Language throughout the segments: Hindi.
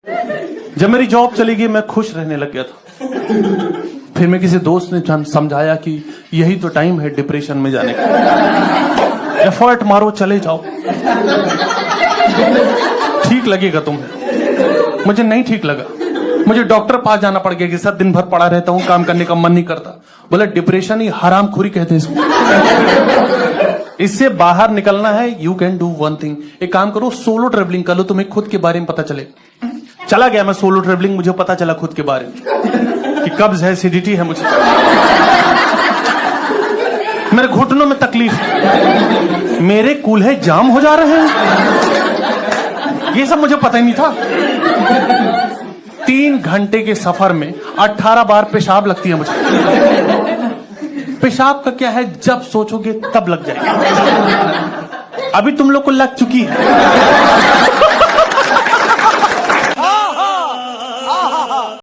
जब मेरी जॉब चली गई मैं खुश रहने लग गया था। फिर मैं किसी दोस्त ने समझाया कि यही तो टाइम है डिप्रेशन में जाने का, एफर्ट मारो चले जाओ, ठीक लगेगा तुम्हें। मुझे नहीं ठीक लगा, मुझे डॉक्टर पास जाना पड़ गया कि सर दिन भर पड़ा रहता हूं, काम करने का मन नहीं करता। बोला डिप्रेशन ही हरामखोरी कहते हैं इसको। इससे बाहर निकलना है, you can do one thing. एक काम करो, सोलो ट्रेवलिंग कर लो, तुम्हें खुद के बारे में पता चलेगा। चला गया मैं सोलो ट्रेवलिंग, मुझे पता चला खुद के बारे में कि कब्ज है, एसिडिटी है मुझे, मेरे घुटनों में तकलीफ है, मेरे कूल्हे जाम हो जा रहे हैं, ये सब मुझे पता ही नहीं था। 3 घंटे के सफर में 18 बार पेशाब लगती है मुझे। पेशाब का क्या है, जब सोचोगे तब लग जाएगा। अभी तुम लोग को लग चुकी है।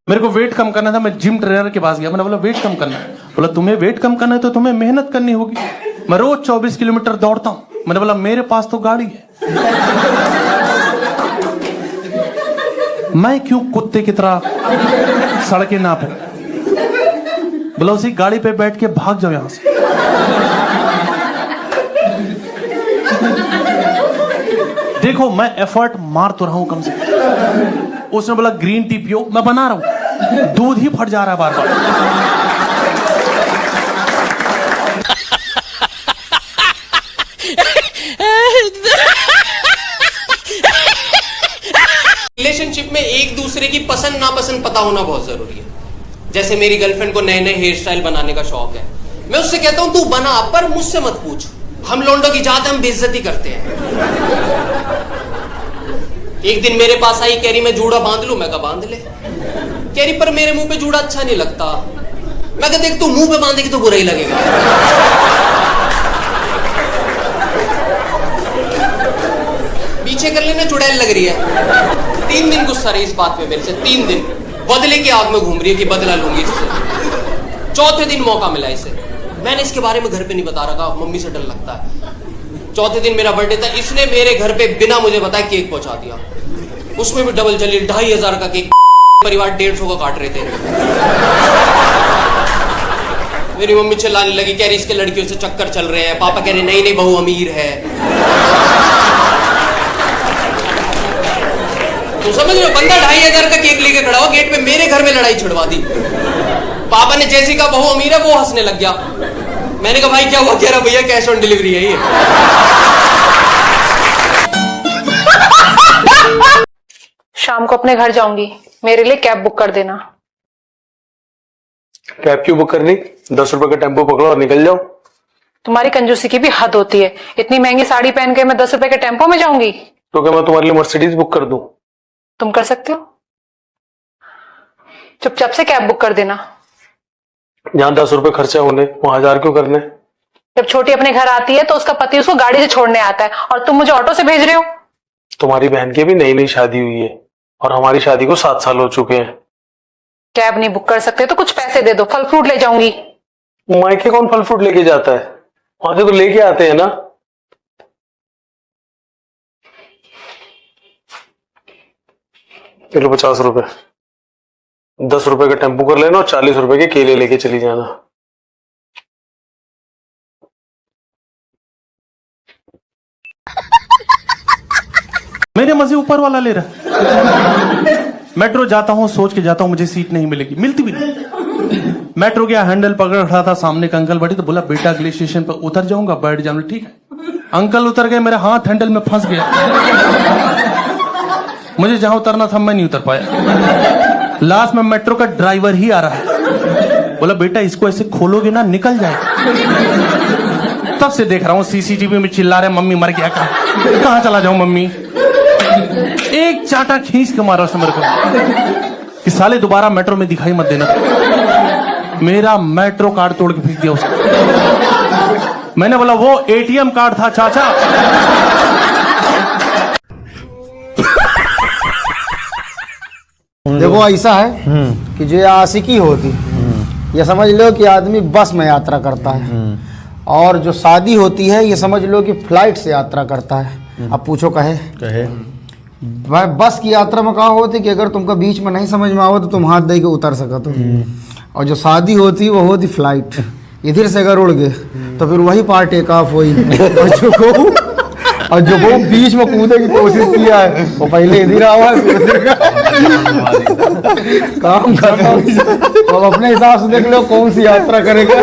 मेरे को वेट कम करना था, मैं जिम ट्रेनर के पास गया, मैंने बोला वेट कम करना है। बोला तुम्हें वेट कम करना है तो तुम्हें मेहनत करनी होगी। मैं रोज 24 किलोमीटर दौड़ता हूं। मैंने बोला मेरे पास तो गाड़ी है, मैं क्यों कुत्ते की तरह सड़कें नापूं। बोला उसी गाड़ी पे बैठ के भाग जाओ यहां से। देखो मैं एफर्ट मार तो रहा हूं कम से कम। उसने बोला ग्रीन टी पियो, मैं बना रहा हूं, दूध ही फट जा रहा है बार बार। रिलेशनशिप में एक दूसरे की पसंद नापसंद पता होना बहुत जरूरी है। जैसे मेरी गर्लफ्रेंड को नए नए हेयर स्टाइल बनाने का शौक है, मैं उससे कहता हूं तू बना, पर मुझसे मत पूछ। हम लोंडों की जात हम बेइज्जती करते हैं। एक दिन मेरे पास आई, कह रही मैं जूड़ा बांध लूं। मैं कहा बांध ले। कह रही पर मेरे मुंह पे जूड़ा अच्छा नहीं लगता। मैं कहा देख तू मुंह पे बांधेगी तो बुरा ही लगेगा। पीछे कर लेना, चुड़ैल लग रही है। 3 दिन गुस्सा रही इस बात पे मेरे से, 3 दिन बदले की आग में घूम रही है कि बदला लूंगी इससे। चौथे दिन मौका मिला इसे, मैंने इसके बारे में घर पे नहीं बता रखा, मम्मी से डर लगता है। चौथे दिन मेरा बर्थडे था, इसने मेरे घर पे बिना मुझे बताए केक पहुंचा दिया। उसमें भी डबल चली, 2500 का केक। परिवार 150 का काट रहे थे। मेरी मम्मी चिल्लाने लगी, कह रही इसके लड़कियों से चक्कर चल रहे हैं। पापा कह रहे नहीं नहीं बहू अमीर है। तो समझ लो बंदा 2500 का केक लेके खड़ा हो गेट पे, मेरे घर में लड़ाई छिड़वा दी। पापा ने जैसी कहा बहू अमीर है, वो हंसने लग गया। मैंने कहा भाई क्या हुआ? कह रहा भैया कैश ऑन डिलीवरी है ये। शाम को अपने घर जाऊंगी, मेरे लिए कैब बुक कर देना। कैब क्यों बुक करनी? 10 रुपए का टेम्पो पकड़ो और निकल जाओ। तुम्हारी कंजूसी की भी हद होती है। इतनी महंगी साड़ी पहन के मैं 10 रुपए के टेम्पो में जाऊंगी? तो क्या मैं तुम्हारे लिए मर्सिडीज बुक कर दूं? तुम कर सकते हो, चुपचाप से कैब बुक कर देना। जहां 10 रुपए खर्चा होने वहां 1000 क्यों करने? जब छोटी अपने घर आती है तो उसका पति उसको गाड़ी से छोड़ने आता है और तुम मुझे ऑटो से भेज रहे हो। तुम्हारी बहन की भी नई नई शादी हुई है और हमारी शादी को 7 साल हो चुके हैं। कैब नहीं बुक कर सकते तो कुछ पैसे दे दो, फल फ्रूट ले जाऊंगी। मायके कौन फल फ्रूट लेके जाता है? वहां से तो लेके आते हैं ना। चलो 50 रुपए, 10 रुपए का टेम्पो कर लेना और 40 रुपए के केले लेके चली जाना। मेरे मजे ऊपर वाला ले रहा है। मेट्रो जाता हूं, सोच के जाता हूं मुझे सीट नहीं मिलेगी, मिलती भी नहीं। मेट्रो गया, हैंडल पकड़ खड़ा था, सामने का अंकल बैठे तो बोला बेटा अगले स्टेशन पर उतर जाऊंगा, बैठ जाऊंगा। ठीक है। अंकल उतर गए, मेरा हाथ हैंडल में फंस गया। मुझे जहां उतरना था मैं नहीं उतर पाया। लास्ट में मेट्रो का ड्राइवर ही आ रहा है, बोला बेटा इसको ऐसे खोलोगे ना निकल जाएगा। तब से देख रहा हूं सीसीटीवी में चिल्ला रहे मम्मी मर गया, कहां चला जाऊं मम्मी। एक चाटा खींच के मारा उसने मेरे को कि साले दोबारा मेट्रो में दिखाई मत देना। मेरा मेट्रो कार्ड तोड़ के फेंक दिया उसको। मैंने बोला वो एटीएम कार्ड था चाचा। देखो ऐसा है कि जो आशिकी होती, ये समझ लो कि आदमी बस में यात्रा करता है, और जो शादी होती है ये समझ लो कि फ्लाइट से यात्रा करता है। अब पूछो कहे बस की यात्रा में कहा होती कि अगर तुमका बीच में नहीं समझ में आओ तो तुम हाथ दे के उतर सकते हो। और जो शादी होती वो होती फ्लाइट, इधर से अगर उड़ गए तो फिर वही पार टेक ऑफ हुई। और जो वो बीच में कूदने की कोशिश किया है वो पहले इधर आवा काम खत्म। तो अब अपने हिसाब से देख लो कौन सी यात्रा करेगा।